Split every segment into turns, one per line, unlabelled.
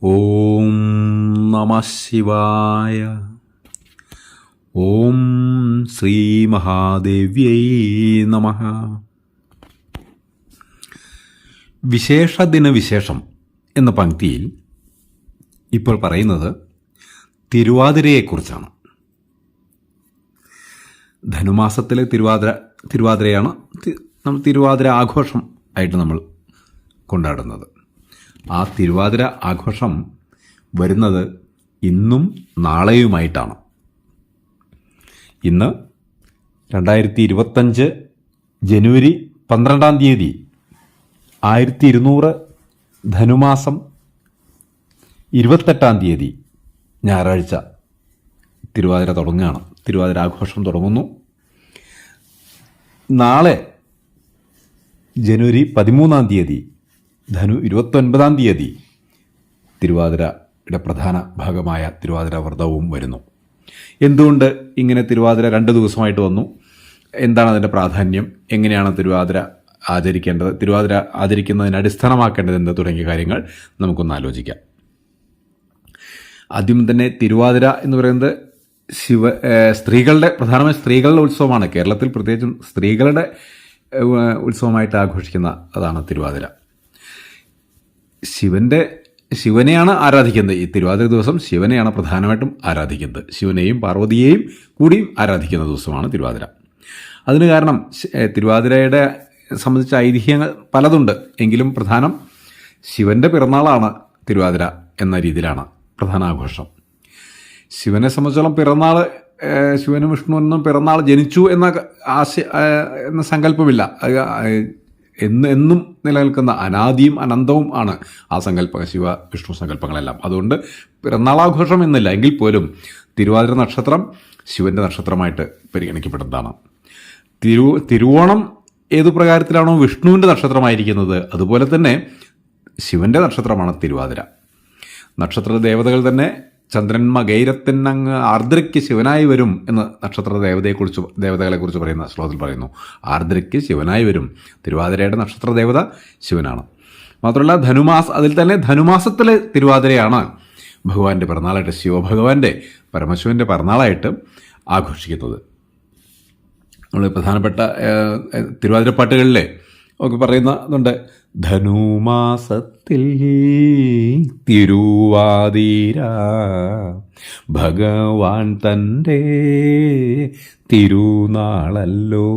ഓം നമഃ ശിവായ. ഓം ശ്രീ മഹാദേവ്യൈ നമഃ. വിശേഷം എന്ന പംക്തിയിൽ ഇപ്പോൾ പറയുന്നത് തിരുവാതിരയെക്കുറിച്ചാണ്. ധനുമാസത്തിലെ തിരുവാതിരയാണ് നമ്മൾ തിരുവാതിര ആഘോഷം ആയിട്ട് നമ്മൾ കൊണ്ടാടുന്നത്. ആ തിരുവാതിര ആഘോഷം വരുന്നത് ഇന്നും നാളെയുമായിട്ടാണ്. ഇന്ന് 2025 ജനുവരി 12 1200 ധനുമാസം 28 ഞായറാഴ്ച തിരുവാതിര തുടങ്ങുകയാണ്. തിരുവാതിര ആഘോഷം തുടങ്ങുന്നു. നാളെ ജനുവരി 13 ധനു 29 തിരുവാതിരയുടെ പ്രധാന ഭാഗമായ തിരുവാതിര വ്രതവും വരുന്നു. എന്തുകൊണ്ട് ഇങ്ങനെ തിരുവാതിര 2 ദിവസമായിട്ട് വന്നു? എന്താണ് അതിൻ്റെ പ്രാധാന്യം? എങ്ങനെയാണ് തിരുവാതിര ആചരിക്കേണ്ടത്? തിരുവാതിര ആചരിക്കുന്നതിന് അടിസ്ഥാനമാക്കേണ്ടത് എന്ത്? തുടങ്ങിയ കാര്യങ്ങൾ നമുക്കൊന്ന് ആലോചിക്കാം. ആദ്യം തന്നെ തിരുവാതിര എന്ന് പറയുന്നത് സ്ത്രീകളുടെ, പ്രധാനമായും സ്ത്രീകളുടെ ഉത്സവമാണ്. കേരളത്തിൽ പ്രത്യേകിച്ചും സ്ത്രീകളുടെ ഉത്സവമായിട്ട് ആഘോഷിക്കുന്ന അതാണ് തിരുവാതിര. ശിവനെയാണ് ആരാധിക്കുന്നത്. ഈ തിരുവാതിര ദിവസം ശിവനെയാണ് പ്രധാനമായിട്ടും ആരാധിക്കുന്നത്. ശിവനെയും പാർവതിയെയും കൂടിയും ആരാധിക്കുന്ന ദിവസമാണ് തിരുവാതിര. അതിന് കാരണം തിരുവാതിരയുടെ സംബന്ധിച്ച ഐതിഹ്യങ്ങൾ പലതുണ്ട്. എങ്കിലും പ്രധാനം ശിവന്റെ പിറന്നാളാണ് തിരുവാതിര എന്ന രീതിയിലാണ് പ്രധാന ആഘോഷം. ശിവനെ സംബന്ധിച്ചോളം പിറന്നാൾ, ശിവനും വിഷ്ണുവിനും പിറന്നാൾ ജനിച്ചു എന്ന സങ്കല്പമില്ല. എന്നും നിലനിൽക്കുന്ന അനാദിയും അനന്തവും ആണ് ആ ശിവ വിഷ്ണു സങ്കല്പങ്ങളെല്ലാം. അതുകൊണ്ട് പിറന്നാളാഘോഷം എന്നില്ല. എങ്കിൽ പോലും തിരുവാതിര നക്ഷത്രം ശിവന്റെ നക്ഷത്രമായിട്ട് പരിഗണിക്കപ്പെടുന്നതാണ്. തിരുവോണം ഏതു പ്രകാരത്തിലാണോ വിഷ്ണുവിൻ്റെ നക്ഷത്രമായിരിക്കുന്നത്, അതുപോലെ തന്നെ ശിവന്റെ നക്ഷത്രമാണ് തിരുവാതിര. നക്ഷത്ര ദേവതകൾ തന്നെ ചന്ദ്രൻ മകൈരത്തിനങ്ങ് ആർദ്രയ്ക്ക് ശിവനായി വരും എന്ന് നക്ഷത്ര ദേവതകളെക്കുറിച്ച് പറയുന്ന ശ്ലോകത്തിൽ പറയുന്നു. ആർദ്രയ്ക്ക് ശിവനായി വരും. തിരുവാതിരയുടെ നക്ഷത്ര ദേവത ശിവനാണ്. മാത്രമല്ല അതിൽ തന്നെ ധനുമാസത്തിലെ തിരുവാതിരയാണ് ഭഗവാന്റെ പിറന്നാളായിട്ട്, ശിവഭഗവാന്റെ പരമശിവന്റെ പിറന്നാളായിട്ട് ആഘോഷിക്കുന്നത്. നമ്മൾ പ്രധാനപ്പെട്ട തിരുവാതിരപ്പാട്ടുകളിലെ ഒക്കെ പറയുന്നുണ്ട്, ധനുമാസത്തിൽ തിരുവാതിര ഭഗവാൻ തൻ്റെ തിരുനാളല്ലോ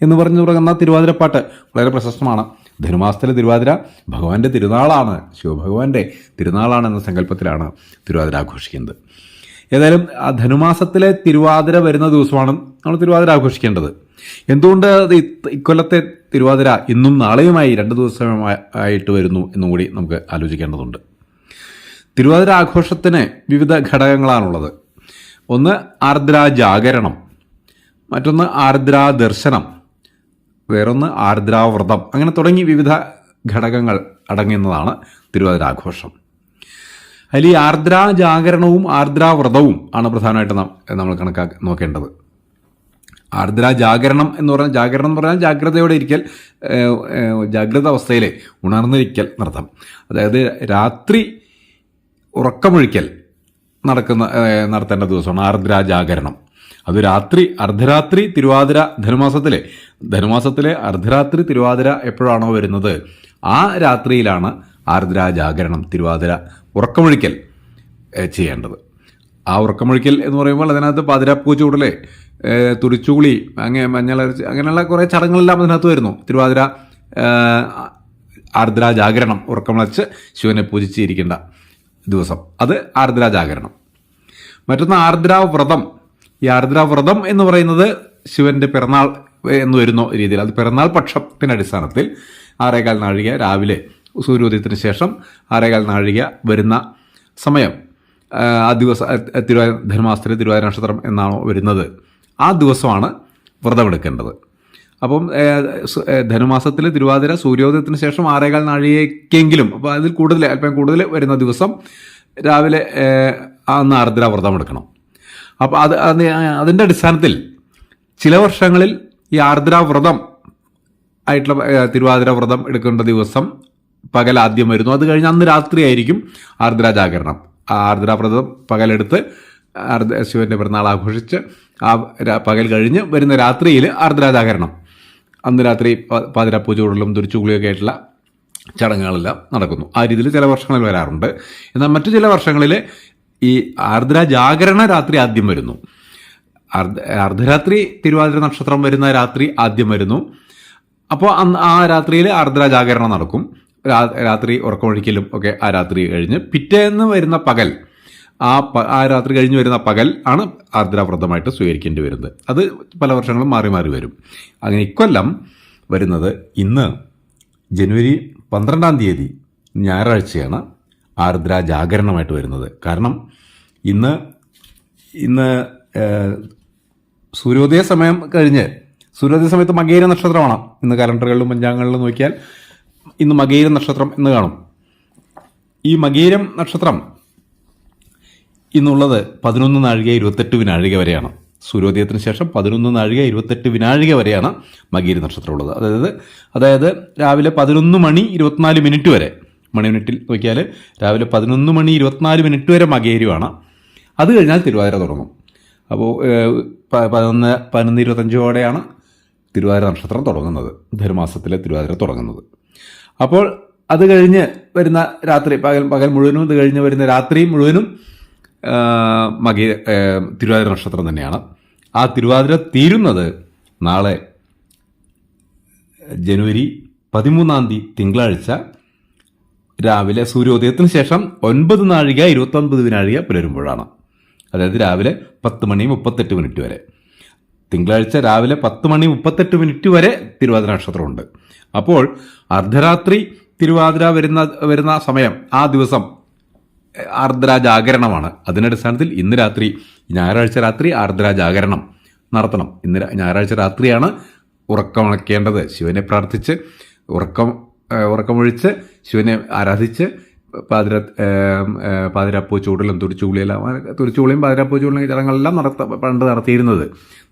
എന്ന് പറഞ്ഞു തുടങ്ങുന്ന തിരുവാതിരപ്പാട്ട് വളരെ പ്രശസ്തമാണ്. ധനുമാസത്തിലെ തിരുവാതിര ഭഗവാന്റെ തിരുനാളാണ്, ശിവഭഗവാന്റെ തിരുനാളാണ് എന്ന സങ്കല്പത്തിലാണ് തിരുവാതിര ആഘോഷിക്കുന്നത്. ഏതായാലും ആ ധനുമാസത്തിലെ തിരുവാതിര വരുന്ന ദിവസമാണ് നമ്മൾ തിരുവാതിര ആഘോഷിക്കേണ്ടത്. എന്തുകൊണ്ട് ഇക്കൊല്ലത്തെ തിരുവാതിര ഇന്നും നാളെയുമായി 2 ദിവസമായിട്ട് വരുന്നു എന്നും കൂടി നമുക്ക് ആലോചിക്കേണ്ടതുണ്ട്. തിരുവാതിര ആഘോഷത്തിന് വിവിധ ഘടകങ്ങളാണുള്ളത്. ഒന്ന് ആർദ്രാ ജാഗരണം, മറ്റൊന്ന് ആർദ്രാ ദർശനം, വേറൊന്ന് ആർദ്രാവ്രതം. അങ്ങനെ തുടങ്ങി വിവിധ ഘടകങ്ങൾ അടങ്ങുന്നതാണ് തിരുവാതിര ആഘോഷം. അതിൽ ഈ ആർദ്രാ ജാഗരണവും ആർദ്രാവ്രതവും ആണ് പ്രധാനമായിട്ട് നമ്മൾ നോക്കേണ്ടത്. ആർദ്രാ ജാഗരണം എന്ന് പറഞ്ഞാൽ ജാഗ്രതയോടെ ഇരിക്കൽ, ജാഗ്രത അവസ്ഥയിൽ ഉണർന്നിരിക്കൽ എന്നർത്ഥം. അതായത് രാത്രി ഉറക്കമൊഴിക്കൽ നടത്തേണ്ട ദിവസമാണ് ആർദ്രാ ജാഗരണം. അത് അർദ്ധരാത്രി തിരുവാതിര ധനുമാസത്തിലെ അർദ്ധരാത്രി തിരുവാതിര എപ്പോഴാണോ വരുന്നത് ആ രാത്രിയിലാണ് ആർദ്രാ ജാഗരണം, തിരുവാതിര ഉറക്കമൊഴിക്കൽ ചെയ്യേണ്ടത്. ആ ഉറക്കമൊഴിക്കൽ എന്ന് പറയുമ്പോൾ അതിനകത്ത് പാതിരാപ്പൂ ചൂടല്, തുറിച്ചുകുളി, മഞ്ഞളരച്ച്, അങ്ങനെയുള്ള കുറേ ചടങ്ങുകളെല്ലാം അതിനകത്ത് വരുന്നു. തിരുവാതിര ആർദ്രാ ജാഗരണം, ഉറക്കമൊഴിച്ച് ശിവനെ പൂജിച്ചിരിക്കേണ്ട ദിവസം, അത് ആർദ്രാ ജാഗരണം. മറ്റൊന്ന് ആർദ്രാവ്രതം. ഈ ആർദ്രാവ്രതം എന്ന് പറയുന്നത് ശിവന്റെ പിറന്നാൾ എന്ന് വരുന്ന രീതിയിൽ, അത് പിറന്നാൾ പക്ഷത്തിന്റെ അടിസ്ഥാനത്തിൽ 6:15 നാഴിക രാവിലെ സൂര്യോദയത്തിന് ശേഷം 6:15 നാഴിക വരുന്ന സമയം, ആ ദിവസം ധനുമാസത്തിലെ തിരുവാതിര നക്ഷത്രം എന്നാണോ വരുന്നത് ആ ദിവസമാണ് വ്രതമെടുക്കേണ്ടത്. അപ്പം ധനുമാസത്തിലെ തിരുവാതിര സൂര്യോദയത്തിന് ശേഷം 6:15 നാഴികയ്ക്കെങ്കിലും, അപ്പോൾ അതിൽ അല്പം കൂടുതൽ വരുന്ന ദിവസം രാവിലെ അന്ന് ആർദ്രാവ്രതം എടുക്കണം. അപ്പോൾ അതിൻ്റെ അടിസ്ഥാനത്തിൽ ചില വർഷങ്ങളിൽ ഈ ആർദ്രാവ്രതം ആയിട്ടുള്ള തിരുവാതിര വ്രതം എടുക്കേണ്ട ദിവസം പകൽ ആദ്യം വരുന്നു. അത് കഴിഞ്ഞ് അന്ന് രാത്രിയായിരിക്കും ആർദ്ര ജാഗരണം. ആ ആർദ്രാവ്രതം പകലെടുത്ത് ശിവന്റെ പിറന്നാൾ ആഘോഷിച്ച് ആ പകൽ കഴിഞ്ഞ് വരുന്ന രാത്രിയിൽ ആർദ്ര ജാഗരണം. അന്ന് രാത്രി പാതിരാപ്പൂജ ഉടലും തുരിച്ചുകുളിയൊക്കെ ആയിട്ടുള്ള ചടങ്ങുകളെല്ലാം നടക്കുന്നു. ആ രീതിയിൽ ചില വർഷങ്ങളിൽ വരാറുണ്ട്. എന്നാൽ മറ്റു ചില വർഷങ്ങളിൽ ഈ ആർദ്ര ജാഗരണ രാത്രി ആദ്യം വരുന്നു. അർദ്ധരാത്രി തിരുവാതിര നക്ഷത്രം വരുന്ന രാത്രി ആദ്യം വരുന്നു. അപ്പോൾ അന്ന് ആ രാത്രിയിൽ ആർദ്ര ജാഗരണം നടക്കും. രാത്രി ഉറക്കമൊഴിക്കലും ഒക്കെ ആ രാത്രി കഴിഞ്ഞ് പിറ്റേന്ന് വരുന്ന പകൽ, ആ രാത്രി കഴിഞ്ഞ് വരുന്ന പകൽ ആണ് ആർദ്രാവ്രതമായിട്ട് സ്വീകരിക്കേണ്ടി വരുന്നത്. അത് പല വർഷങ്ങളും മാറി മാറി വരും. അങ്ങനെ ഇക്കൊല്ലം വരുന്നത് ഇന്ന് ജനുവരി 12 ഞായറാഴ്ചയാണ് ആർദ്ര ജാഗരണമായിട്ട് വരുന്നത്. കാരണം ഇന്ന് സൂര്യോദയ സമയം കഴിഞ്ഞ്, സൂര്യോദയ സമയത്ത് മകേര നക്ഷത്രമാണ്. ഇന്ന് കലണ്ടറുകളിലും പഞ്ചാംഗങ്ങളിലും നോക്കിയാൽ ഇന്ന് മകേര നക്ഷത്രം എന്ന് കാണും. ഈ മകേരം നക്ഷത്രം ഇന്നുള്ളത് 11:28 വരെയാണ്. സൂര്യോദയത്തിന് ശേഷം 11:28 വരെയാണ് മകീര നക്ഷത്രം ഉള്ളത്. അതായത് രാവിലെ 11:24 വരെ, മിനിറ്റിൽ നോക്കിയാൽ രാവിലെ 11:24 വരെ മകേരമാണ്. അത് കഴിഞ്ഞാൽ തിരുവാതിര തുടങ്ങും. അപ്പോൾ 11:25 തിരുവാതിര നക്ഷത്രം തുടങ്ങുന്നത്, ധനുമാസത്തിലെ തിരുവാതിര തുടങ്ങുന്നത്. അപ്പോൾ അത് കഴിഞ്ഞ് വരുന്ന രാത്രി, പകൽ മുഴുവനും ഇത് കഴിഞ്ഞ് വരുന്ന രാത്രി മുഴുവനും തിരുവാതിര നക്ഷത്രം തന്നെയാണ്. ആ തിരുവാതിര തീരുന്നത് നാളെ ജനുവരി 13 തിങ്കളാഴ്ച രാവിലെ സൂര്യോദയത്തിന് ശേഷം 9:29 പുലരുമ്പോഴാണ്. അതായത് രാവിലെ 10:38 വരെ. തിങ്കളാഴ്ച രാവിലെ 10:38 വരെ തിരുവാതിര നക്ഷത്രമുണ്ട്. അപ്പോൾ അർദ്ധരാത്രി തിരുവാതിര വരുന്ന സമയം, ആ ദിവസം ആർദ്ര ജാഗരണമാണ്. അതിനടിസ്ഥാനത്തിൽ ഇന്ന് രാത്രി, ഞായറാഴ്ച രാത്രി ആർദ്ര ജാഗരണം നടത്തണം. ഇന്ന് ഞായറാഴ്ച രാത്രിയാണ് ഉറക്കമണക്കേണ്ടത്. ശിവനെ പ്രാർത്ഥിച്ച് ഉറക്കമൊഴിച്ച് ശിവനെ ആരാധിച്ച് പാതിരാപ്പൂ ചൂടലും തുരിച്ചുകുളിയും പാതിരാപ്പൂ ചൂടലും ചടങ്ങുകളെല്ലാം പണ്ട്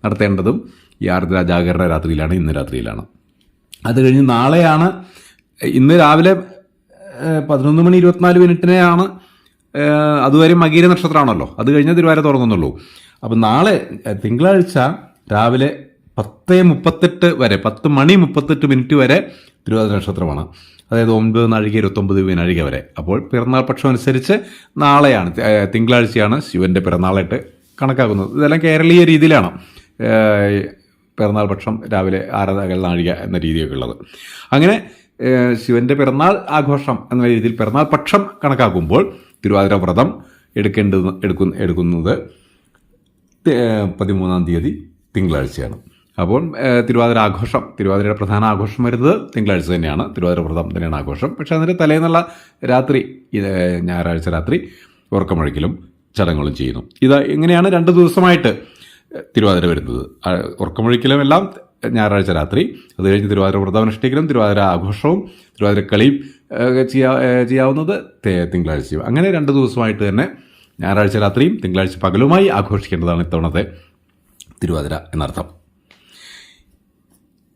നടത്തേണ്ടതും ഈ ആർദ്ര ജാഗരണ രാത്രിയിലാണ്, ഇന്ന് രാത്രിയിലാണ്. അത് കഴിഞ്ഞ് നാളെയാണ്, ഇന്ന് രാവിലെ 11:24 അതുവരെ മകീര നക്ഷത്രമാണല്ലോ. അത് കഴിഞ്ഞ് തിരുവാതിര തുടങ്ങുന്നുള്ളൂ. അപ്പം നാളെ തിങ്കളാഴ്ച രാവിലെ 10:38 വരെ, 10:38 വരെ തിരുവാതിര നക്ഷത്രമാണ്. അതായത് 9:29 വരെ. അപ്പോൾ പിറന്നാൾ പക്ഷം അനുസരിച്ച് നാളെയാണ്, തിങ്കളാഴ്ചയാണ് ശിവന്റെ പിറന്നാളായിട്ട് കണക്കാക്കുന്നത്. ഇതെല്ലാം കേരളീയ രീതിയിലാണ് പിറന്നാൾ പക്ഷം രാവിലെ 6:00 എന്ന രീതിയൊക്കെ ഉള്ളത്. അങ്ങനെ ശിവന്റെ പിറന്നാൾ ആഘോഷം എന്ന രീതിയിൽ പിറന്നാൾ പക്ഷം കണക്കാക്കുമ്പോൾ തിരുവാതിര വ്രതം എടുക്കുന്നത് 13 തിങ്കളാഴ്ചയാണ്. അപ്പോൾ തിരുവാതിരയുടെ പ്രധാന ആഘോഷം വരുന്നത് തിങ്കളാഴ്ച തന്നെയാണ്. തിരുവാതിര വ്രതം തന്നെയാണ് ആഘോഷം. പക്ഷേ അതിൻ്റെ തലേന്നുള്ള രാത്രി, ഞായറാഴ്ച രാത്രി ഉറക്കമൊഴിക്കലും ചടങ്ങുകളും ചെയ്യുന്നു. ഇത് ഇങ്ങനെയാണ് 2 ദിവസമായിട്ട് തിരുവാതിര വരുന്നത്. ഉറക്കമൊഴിക്കലും എല്ലാം ഞായറാഴ്ച രാത്രി, അത് കഴിഞ്ഞ് തിരുവാതിര വ്രതം അനുഷ്ഠിക്കലും തിരുവാതിര ആഘോഷവും തിരുവാതിര കളിയും ചെയ്യാവുന്നത് തിങ്കളാഴ്ചയും. അങ്ങനെ 2 ദിവസമായിട്ട് തന്നെ ഞായറാഴ്ച രാത്രിയും തിങ്കളാഴ്ച പകലുമായി ആഘോഷിക്കേണ്ടതാണ് ഇത്തവണത്തെ തിരുവാതിര എന്നർത്ഥം.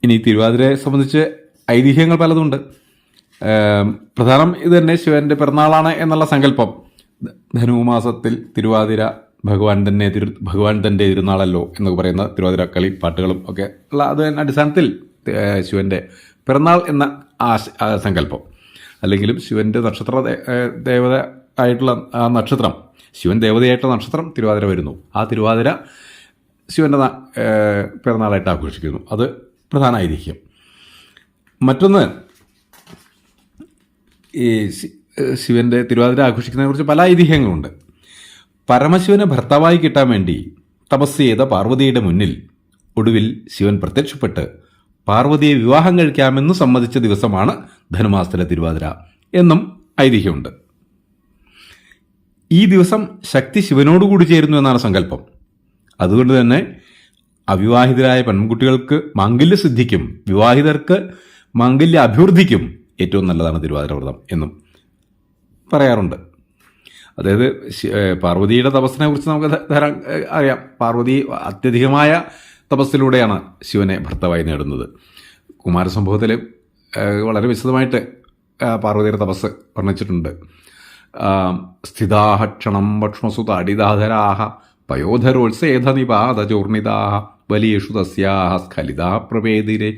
ഇനി തിരുവാതിരയെ സംബന്ധിച്ച് ഐതിഹ്യങ്ങൾ പലതുണ്ട്. പ്രധാനം ഇത് തന്നെ, ശിവന്റെ പിറന്നാളാണ് എന്നുള്ള സങ്കല്പം. ധനുമാസത്തിൽ തിരുവാതിര ഭഗവാൻ തൻ്റെ തിരുനാളല്ലോ എന്നൊക്കെ പറയുന്ന തിരുവാതിര കളി പാട്ടുകളും ഒക്കെ ഉള്ള അത് അടിസ്ഥാനത്തിൽ ശിവന്റെ പിറന്നാൾ എന്ന സങ്കല്പം, അല്ലെങ്കിലും ശിവന്റെ നക്ഷത്ര ദേവത ആയിട്ടുള്ള ആ നക്ഷത്രം, ശിവൻ ദേവതയായിട്ടുള്ള നക്ഷത്രം തിരുവാതിര വരുന്നു. ആ തിരുവാതിര ശിവന്റെ പിറന്നാളായിട്ട് ആഘോഷിക്കുന്നു. അത് പ്രധാന ഐതിഹ്യം. മറ്റൊന്ന്, ഈ ശിവന്റെ തിരുവാതിര ആഘോഷിക്കുന്നതിനെ കുറിച്ച് പല ഐതിഹ്യങ്ങളുണ്ട്. പരമശിവനെ ഭർത്താവായി കിട്ടാൻ വേണ്ടി തപസ് ചെയ്ത പാർവതിയുടെ മുന്നിൽ ഒടുവിൽ ശിവൻ പ്രത്യക്ഷപ്പെട്ട് പാർവതിയെ വിവാഹം കഴിക്കാമെന്ന് സമ്മതിച്ച ദിവസമാണ് ധനുമാസത്തിലെ തിരുവാതിര എന്നും ഐതിഹ്യമുണ്ട്. ഈ ദിവസം ശക്തി ശിവനോടുകൂടി ചേരുന്നു എന്നാണ് സങ്കല്പം. അതുകൊണ്ട് തന്നെ അവിവാഹിതരായ പെൺകുട്ടികൾക്ക് മാംഗല്യസിദ്ധിക്കും വിവാഹിതർക്ക് മാംഗല്യ അഭിവൃദ്ധിക്കും ഏറ്റവും നല്ലതാണ് തിരുവാതിര വ്രതം എന്നും പറയാറുണ്ട്. അതായത് പാർവതിയുടെ തപസ്സിനെ കുറിച്ച് നമുക്ക് അറിയാം. പാർവതി അത്യധികമായ തപസ്സിലൂടെയാണ് ശിവനെ ഭർത്താവായി നേടുന്നത്. കുമാരസംഭവത്തിൽ വളരെ വിശദമായിട്ട് പാർവതിയുടെ തപസ് വർണ്ണിച്ചിട്ടുണ്ട്. സ്ഥിതാഹ ക്ഷണം ഭക്ഷ്മസുത അടിതാധരാഹ പയോധരോത്സേധ നിപാത ചോർണിതാഹ വലിയേഷു തസ്യാഹ സ്ഖലിതാ പ്രവേദിരെ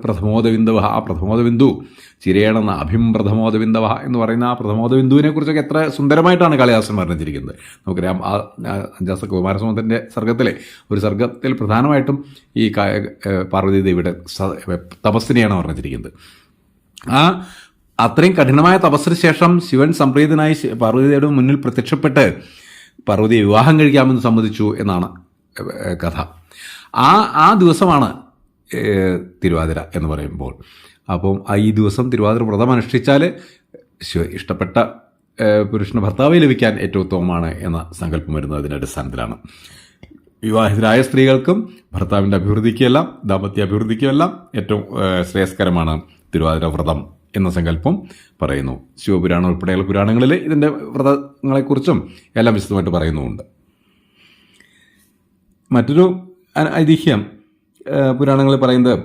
പ്രഥമോദബിന്ദവ. ആ പ്രഥമോദബിന്ദു ചിരേണ നാഭിം പ്രഥമോദബിന്ദവ എന്ന് പറയുന്ന ആ പ്രഥമോദബിന്ദുവിനെ കുറിച്ചൊക്കെ എത്ര സുന്ദരമായിട്ടാണ് കാളിദാസൻ വർണ്ണിച്ചിരിക്കുന്നത്. നമുക്കറിയാം ആ അഞ്ചാം കുമാരസംഭവത്തിൻ്റെ സർഗത്തിലെ ഒരു സർഗത്തിൽ പ്രധാനമായിട്ടും ഈ പാർവതി ദേവിയുടെ തപസ്സിനെയാണ് വർണ്ണിച്ചിരിക്കുന്നത്. ആ അത്രയും കഠിനമായ തപസ്സിന് ശേഷം ശിവൻ സംപ്രീതനായി പാർവതിയുടെ മുന്നിൽ പ്രത്യക്ഷപ്പെട്ട് പാർവതിയെ വിവാഹം കഴിക്കാമെന്ന് സമ്മതിച്ചു എന്നാണ് കഥ. ആ ദിവസമാണ് തിരുവാതിര എന്ന് പറയുമ്പോൾ. അപ്പം ഈ ദിവസം തിരുവാതിര വ്രതം അനുഷ്ഠിച്ചാൽ ഇഷ്ടപ്പെട്ട പുരുഷന് ഭർത്താവെ ലഭിക്കാൻ ഏറ്റവും ഉത്തമമാണ് എന്ന സങ്കല്പം വരുന്നത് അതിൻ്റെ അടിസ്ഥാനത്തിലാണ്. വിവാഹിതരായ സ്ത്രീകൾക്കും ഭർത്താവിൻ്റെ അഭിവൃദ്ധിക്കുമെല്ലാം ദാമ്പത്യ അഭിവൃദ്ധിക്കുമെല്ലാം ഏറ്റവും ശ്രേയസ്കരമാണ് തിരുവാതിര വ്രതം എന്ന സങ്കല്പം പറയുന്നു. ശിവപുരാണം ഉൾപ്പെടെയുള്ള പുരാണങ്ങളിൽ ഇതിൻ്റെ വ്രതങ്ങളെക്കുറിച്ചും എല്ലാം വിശദമായിട്ട് പറയുന്നുമുണ്ട്. മറ്റൊരു ഐതിഹ്യം പുരാണങ്ങളിൽ പറയുന്നത്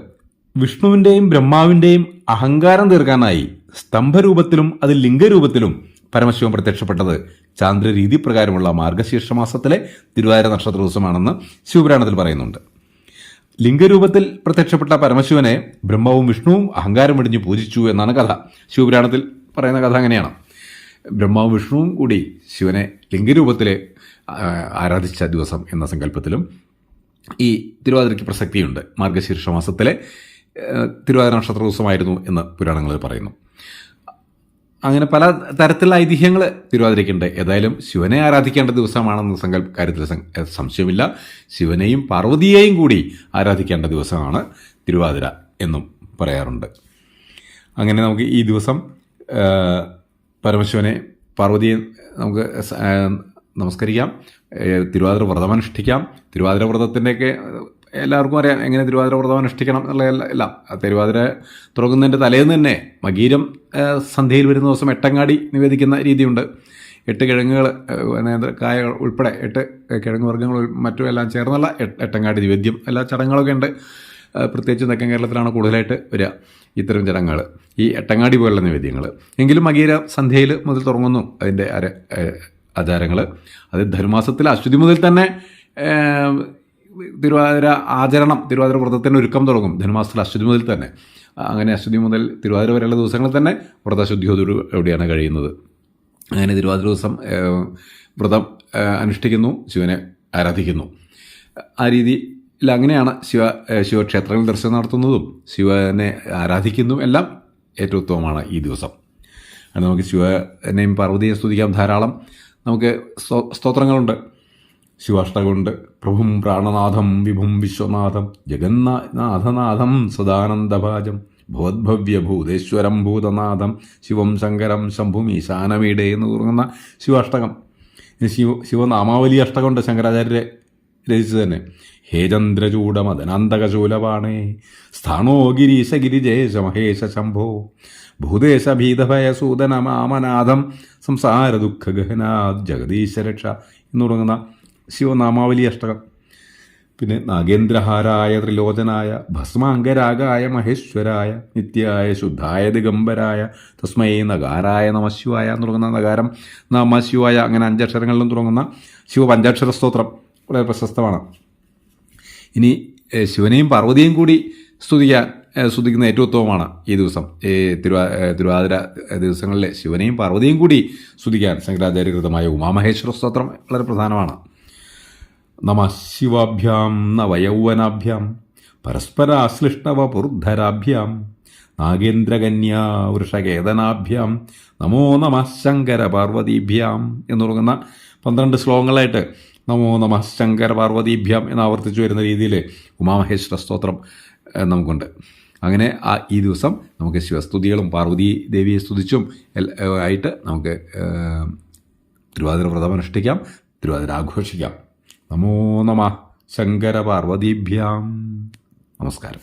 വിഷ്ണുവിൻ്റെയും ബ്രഹ്മാവിൻ്റെയും അഹങ്കാരം തീർക്കാനായി സ്തംഭരൂപത്തിലും അത് ലിംഗരൂപത്തിലും പരമശിവൻ പ്രത്യക്ഷപ്പെട്ടത് ചാന്ദ്രരീതി പ്രകാരമുള്ള മാർഗശീർഷ മാസത്തിലെ തിരുവാതിര നക്ഷത്ര ദിവസമാണെന്ന് ശിവപുരാണത്തിൽ പറയുന്നുണ്ട്. ലിംഗരൂപത്തിൽ പ്രത്യക്ഷപ്പെട്ട പരമശിവനെ ബ്രഹ്മാവും വിഷ്ണുവും അഹങ്കാരം വെടിഞ്ഞ് പൂജിച്ചു എന്നാണ് കഥ. ശിവപുരാണത്തിൽ പറയുന്ന കഥ അങ്ങനെയാണ്. ബ്രഹ്മാവും വിഷ്ണുവും കൂടി ശിവനെ ലിംഗരൂപത്തിൽ ആരാധിച്ച ദിവസം എന്ന സങ്കല്പത്തിലും ഈ തിരുവാതിരയ്ക്ക് പ്രസക്തിയുണ്ട്. മാർഗശീർഷ മാസത്തിലെ തിരുവാതിര നക്ഷത്ര ദിവസമായിരുന്നു എന്ന് പുരാണങ്ങളിൽ പറയുന്നു. അങ്ങനെ പല തരത്തിലുള്ള ഐതിഹ്യങ്ങൾ തിരുവാതിരയ്ക്കുണ്ട്. ഏതായാലും ശിവനെ ആരാധിക്കേണ്ട ദിവസമാണെന്ന കാര്യത്തിൽ സംശയമില്ല. ശിവനെയും പാർവതിയെയും കൂടി ആരാധിക്കേണ്ട ദിവസമാണ് തിരുവാതിര എന്നും പറയാറുണ്ട്. അങ്ങനെ നമുക്ക് ഈ ദിവസം പരമശിവനെ പാർവതിയെ നമുക്ക് നമസ്കരിക്കാം, തിരുവാതിര വ്രതം അനുഷ്ഠിക്കാം. തിരുവാതിര വ്രതത്തിൻ്റെയൊക്കെ എല്ലാവർക്കും അറിയാം എങ്ങനെ തിരുവാതിര വ്രതം അനുഷ്ഠിക്കണം എന്നുള്ള എല്ലാം. തിരുവാതിര തുടങ്ങുന്നതിൻ്റെ തലേന്ന് തന്നെ മകീരം സന്ധ്യയിൽ വരുന്ന ദിവസം എട്ടങ്ങാടി നിവേദിക്കുന്ന രീതിയുണ്ട്. 8 കിഴങ്ങുകൾ, കായകൾ ഉൾപ്പെടെ 8 കിഴങ്ങ് വർഗ്ഗങ്ങൾ മറ്റും എല്ലാം ചേർന്നുള്ള എട്ടങ്ങാടി നിവേദ്യം എല്ലാ ചടങ്ങുകളൊക്കെ ഉണ്ട്. പ്രത്യേകിച്ച് തെക്കൻ കേരളത്തിലാണ് കൂടുതലായിട്ട് വരിക ഇത്തരം ചടങ്ങുകൾ, ഈ എട്ടങ്ങാടി പോലുള്ള നിവേദ്യങ്ങൾ. എങ്കിലും മകീര സന്ധ്യയിൽ മുതൽ തുടങ്ങുന്നു അതിൻ്റെ ആചാരങ്ങൾ. അത് ധനുമാസത്തിൽ അശ്വതി മുതൽ തന്നെ തിരുവാതിര ആചരണം, തിരുവാതിര വ്രതത്തിൻ്റെ ഒരുക്കം തുടങ്ങും ധനുമാസത്തിൽ അശ്വതി മുതൽ തന്നെ. അങ്ങനെ അശ്വതി മുതൽ തിരുവാതിര വരെയുള്ള ദിവസങ്ങളിൽ തന്നെ വ്രതശുദ്ധിയോടുകൂടിയാണ് കഴിയുന്നത്. അങ്ങനെ തിരുവാതിര ദിവസം വ്രതം അനുഷ്ഠിക്കുന്നു, ശിവനെ ആരാധിക്കുന്നു. ആ രീതിയിൽ അങ്ങനെയാണ് ശിവക്ഷേത്രങ്ങളിൽ ദർശനം നടത്തുന്നതും ശിവനെ ആരാധിക്കുന്നതും എല്ലാം ഏറ്റവും ഉത്തമമാണ് ഈ ദിവസം. നമുക്ക് ശിവനെയും പാർവതിയെയും സ്തുതിക്കാം. ധാരാളം നമുക്ക് സ്തോത്രങ്ങളുണ്ട്. ശിവാഷ്ടകമുണ്ട്. പ്രഭും പ്രാണനാഥം വിഭും വിശ്വനാഥം ജഗന്നാഥനാഥം സദാനന്ദഭാജം ഭവദ്ഭവ്യഭൂതേശ്വരം ഭൂതനാഥം ശിവം ശങ്കരം ശംഭും ഈശാനമീഡേ എന്ന് തുടങ്ങുന്ന ശിവാഷ്ടകം. ശിവനാമാവലി അഷ്ടകമുണ്ട്, ശങ്കരാചാര്യരെ രചിച്ചു തന്നെ. ഹേ ചന്ദ്രചൂഡ മദനാന്തകശൂലപാണേ സ്ഥാണോ ഗിരീശ ഗിരിജേശ മഹേശ ശംഭോ ഭൂദേശ ഭീതഭയസൂദന മാമനാഥം സംസാര ദുഃഖഗഹനാഥ് ജഗദീശ രക്ഷ എന്ന് തുടങ്ങുന്ന ശിവനാമാവലി അഷ്ടകം. പിന്നെ നാഗേന്ദ്രഹാരായ ത്രിലോചനായ ഭസ്മാംഗരാഗായ മഹേശ്വരായ നിത്യായ ശുദ്ധായ ദിഗംബരായ തസ്മൈ നഗാരായ നമശിവായ എന്ന് തുടങ്ങുന്ന നഗാരം നമശിവായ, അങ്ങനെ 5 അക്ഷരങ്ങളിലും തുടങ്ങുന്ന ശിവപഞ്ചാക്ഷര സ്തോത്രം വളരെ പ്രശസ്തമാണ്. ഇനി ശിവനെയും പാർവതിയെയും കൂടി സ്തുതിക്കുന്ന ഏറ്റവും ഉത്തമമാണ് ഈ ദിവസം. തിരുവാതിര ദിവസങ്ങളിലെ ശിവനെയും പാർവതിയെയും കൂടി സ്തുതിക്കാൻ ശങ്കരാചാര്യകൃതമായ ഉമാമഹേശ്വര സ്തോത്രം വളരെ പ്രധാനമാണ്. നമ ശിവാഭ്യാം നവയൗവനാഭ്യാം പരസ്പരാശ്ലിഷ്ടവപുർധരാഭ്യാം നാഗേന്ദ്രകന്യാ വൃഷകേതനാഭ്യാം നമോ നമ ശങ്കര പാർവതീഭ്യാം എന്ന് തുടങ്ങുന്ന 12 ശ്ലോകങ്ങളായിട്ട് നമോ നമ ശങ്കര പാർവതീഭ്യാം എന്ന് ആവർത്തിച്ചു വരുന്ന രീതിയിൽ ഉമാമഹേശ്വര സ്തോത്രം നമുക്കുണ്ട്. അങ്ങനെ ഈ ദിവസം നമുക്ക് ശിവസ്തുതികളും പാർവതി ദേവിയെ സ്തുതിച്ചും ആയിട്ട് നമുക്ക് തിരുവാതിര വ്രതം അനുഷ്ഠിക്കാം, തിരുവാതിര ആഘോഷിക്കാം. നമോ നമ ശങ്കര പാർവതീഭ്യാം. നമസ്കാരം.